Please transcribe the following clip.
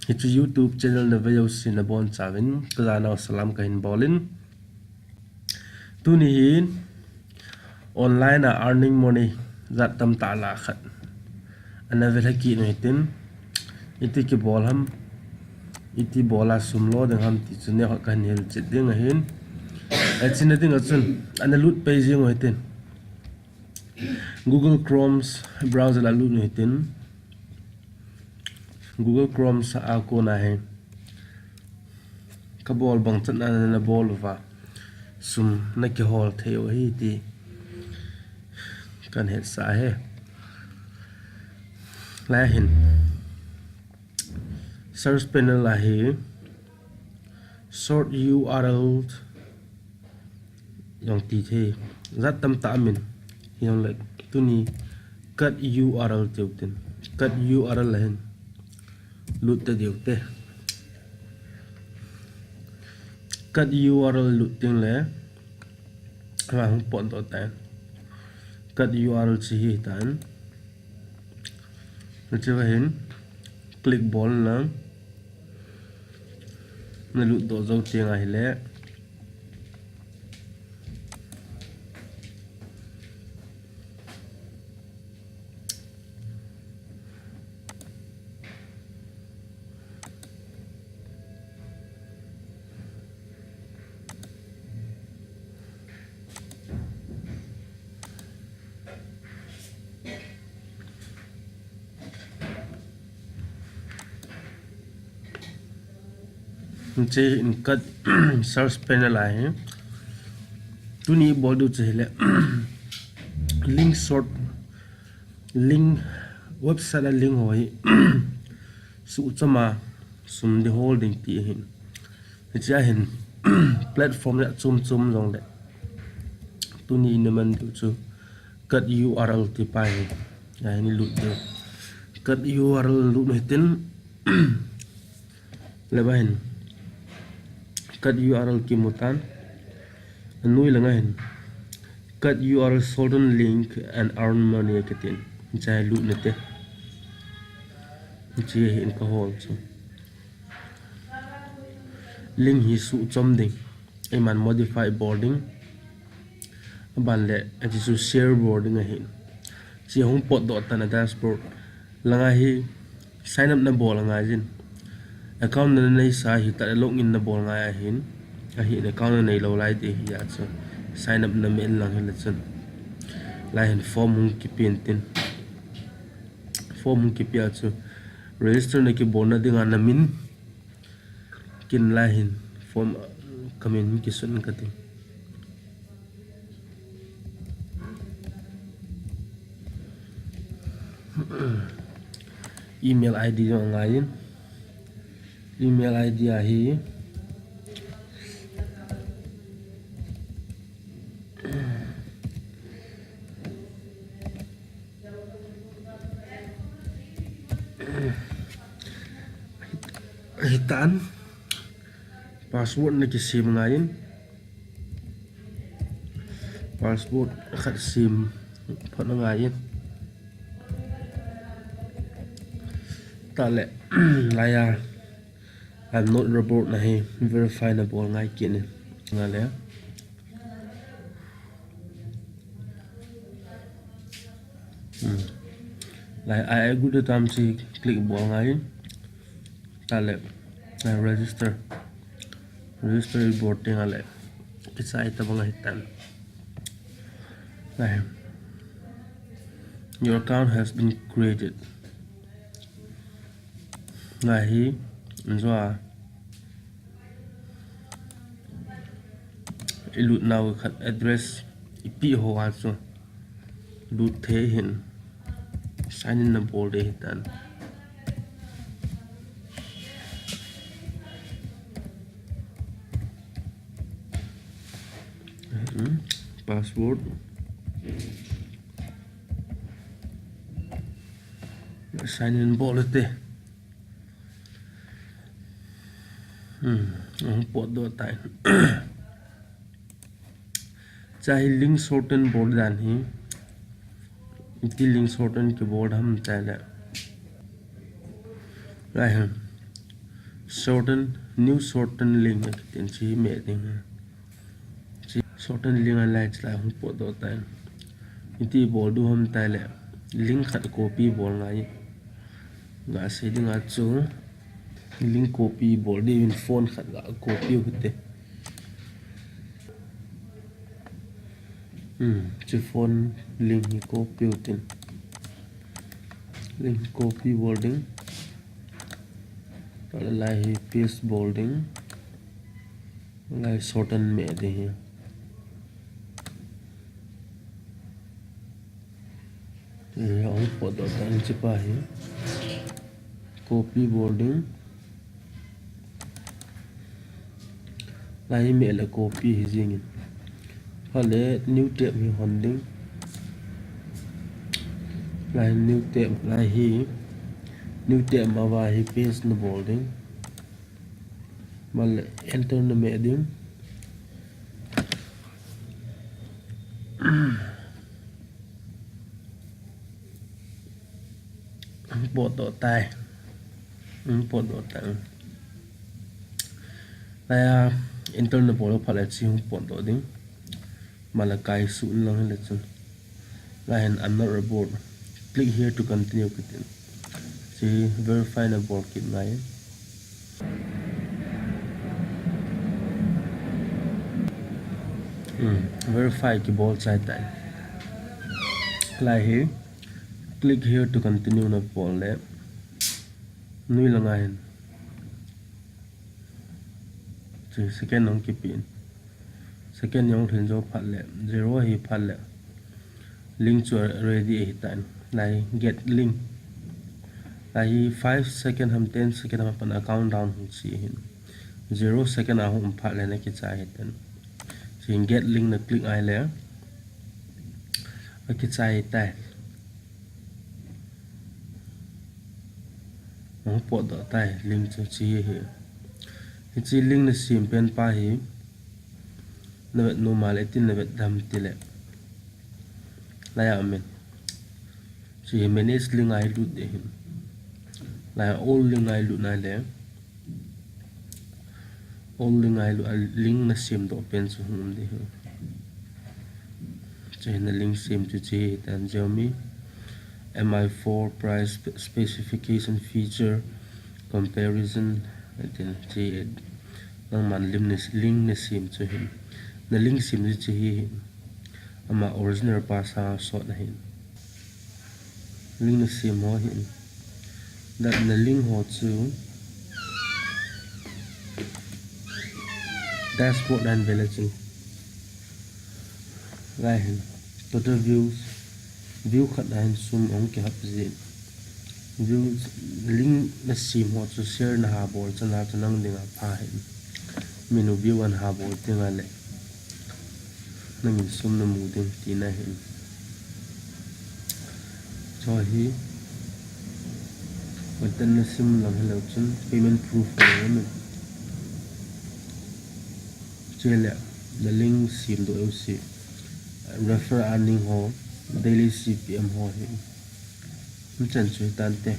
Hitu YouTube channel na video sin na bon chavin kazana salam kahin bolin tu ni hin online earning money zat tam ta la khat ana vel haki no hitin iti ki bol ham iti bola sumlo dang ham ti chune ha kan hel chit ding a hin achina ding achun ana lut page ngo hitin Google Chrome's browser la lut no hitin Google Chrome sa ako na hai kabol bang chan na bol va sum na ki hol theo hi ti kan het sa he la hin search panel la hi short URL yong ti the zat tam ta min yong like tu ni cut URL teutin cut URL la hin lut ta diu te cut URL lut ting le ma hung pon to tan cut URL chi hi tan na che hin click ball na lut do zo ting a hi le che in cut search panel ai tu ni bol du che le link sort link website link hoi su chama sum de holding ti hin cha hin platform la chum long le tu ni naman tu chu cut URL ti pai ya ni lut de cut URL lu no tin le ba hin cut URL ki mutan nui langa hin cut URL shorten link and earn money katin chai lu nete chi hin ka hol chu link hi su chom ding eman modify boarding ban le ati su share boarding a hin chi hong pot do tan dashboard langa hi sign up na bol nga jin account na nei sa hi ta login na bol nga hin a hi account na nei lo lai ti ya chu sign up na mail lang hin chun lai hin form hung ki pin tin form hung ki pia chu register na ki bon na dinga na min kin lai hin form comment ki sun ka ti email ID jo ngayin email ID ahi hitan password na ki sim ngayin password khat sim phat ngayin ta le laya I'm not report na hi verify na bol ngai kin nga le lai ai good tam si click bol ngai ta le na register report nga le kisai ta bang hitan lai your account has been created lai hi nzwa ilut now khat address ipi ho wa chu lu the hin sign in na bol de hitan password sign in bol te pot do tai चाहे link shorten board दान ही इति link shorten के बोर्ड हम चाहे रहे shorten new shorten link tiền chỉ mẹ tiếng shorten link lại lại không bộ đồ tay thì bộ đồ hôm tay lẹ link khát copy bộ ngay ngã sẽ đi ngã chỗ link copy bộ đi in phone khát ngã copy hụt chỉ phone link hi copy hụt link copy bolding rồi lại paste bolding lại shorten mẹ đi thì ông bộ đồ tay chỉ phải copy bolding lại mẹ là copy hi riêng hoặc là new tiệm hi holding lại new tiệm lại hi new tiệm mà vào hi paste nó bolding mà lại enter nó mẹ tiếng bộ đồ tay bộ đồ tay lại enter nó bộ phải là chỉ bộ đồ tiếng mà là cái số lượng là chân lại another board click here to continue cái tiếng chỉ verify nó board kịp này verify cái board sai tại lại here click here to continue nó board lẽ nuôi là ngay chỉ second ông kịp in second yang thuyền do phát lệ zero hi phát lệ link cho ready tại lại get link lại 5 second ham 10 second ham pan account down chỉ hin 0 second à hom phát lệ này cái trái hết chỉ get link là click ai lẽ cái trái tại ông bộ đỡ tay link cho chi hi chỉ link là sim pen pa hi nó normal tin nó đam tile lại amen chỉ manage link ai lút để hình lại all link ai lút này lẽ all link ai lút link nó sim độ pen số hùng đi chỉ nó link sim cho chị tan Xiaomi Mi4 price specification feature comparison thì chị đang man link nó sim cho hình na link sim ji hi ama original pasa shot na hin link na sim ho hin that na link ho chu dashboard and villaging lai hin total view khat hin sum ong ke hap zin view link na sim ho chu share na ha bol chana chanang dinga pha hin menu view an ha bol tinga le nang sum na mu ding ti na hin cho hi watan na sim lang hello chun payment proof na men chele the link sim do uc refer earning ho daily cpm ho hi chan chui tan te